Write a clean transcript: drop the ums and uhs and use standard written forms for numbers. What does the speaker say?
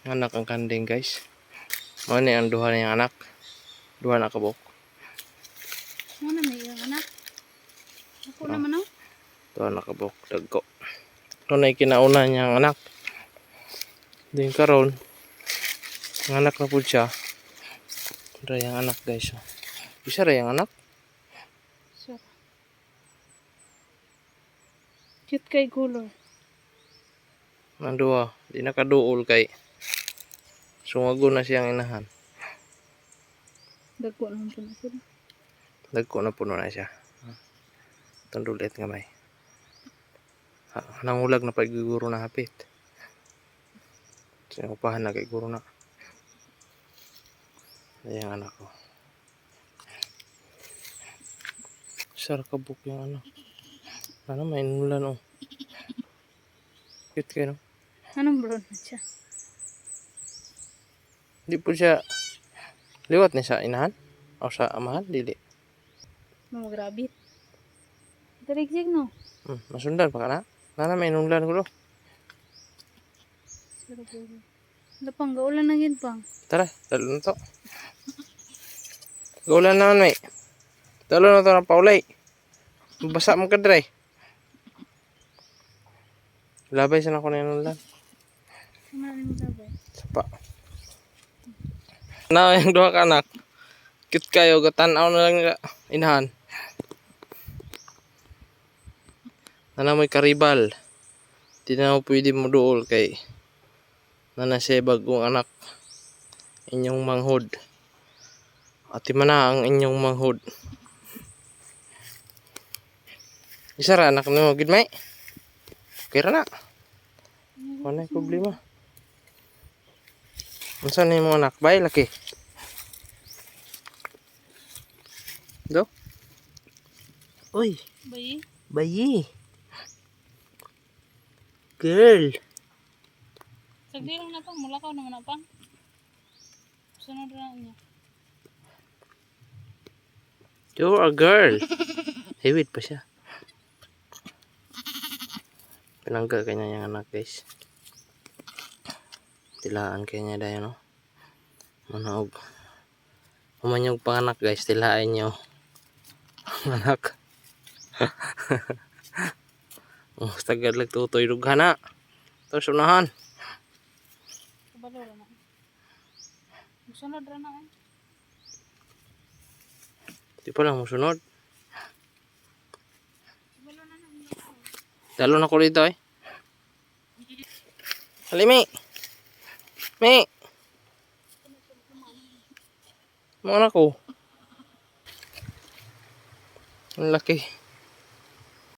Anak ang kanding guys. Mao ni ang duha niyang anak. Duha na kabuk. Ano na yung anak? Ako naman oh. Duha na kabuk dagko. Ano na kinauna niyang anak. Din karon ang anak na pud siya. Rayang anak guys. Isa rayang anak. Sure. Cute kay color. Ang duha, di nakaduol kay sungago na siyang inahan. Dagko naman po na sila. Dagko na puno na siya. Tandulit nga may. Nangulag na pag guro na hapit. Sinupahan na kay guro na. Ayan anak ko. Sar kabuk yung ano. Ano may nulan oh. Cute kayo no? Anong brown na siya? Di po siya liwat ni sa inahan o sa amahan dili. Mga grabe. Darigsig no? Masundan pa ka na? Nana may nulan ko do. Lapang gaulan na yun pang. Tara, dalo na to. Gaulan naman may. Dalo na to ng paulay. Basa mo ka dry. Labay sa ako na yung nulan. Maraming sabay. Sapa. Na yung duha ka anak. Cute kayo, gatanaw na lang inahan. Nana mo'y karibal. Di na mo pwede mo duol kay nana siya bagong anak. Inyong manghod. Ati mana ang inyong manghod. Isa ra anak nimo gid may. Okay ra na. Wala yung problema. Unsa ni mo anak? Bay laki. Do? Uy, Bayi? bayi. Girl. Sagdi lang na pang. Mulakaw naman na pang. Sunod na niya. You're a girl. Hiwit pa siya. Pinangga kanya yung anak guys. Tilaan kanya dayo no. Manaog. Umanyog panganak guys. Tilaan nyo. Anak. Oh, tagad lang tutoy dughan na. Tapos unahan. Kabalo na. Sunod na eh. Di pa lang musunod. Kabalo na na. Dalo na ko dito eh. Halimi. Mi. Mga anak ko. Ang laki.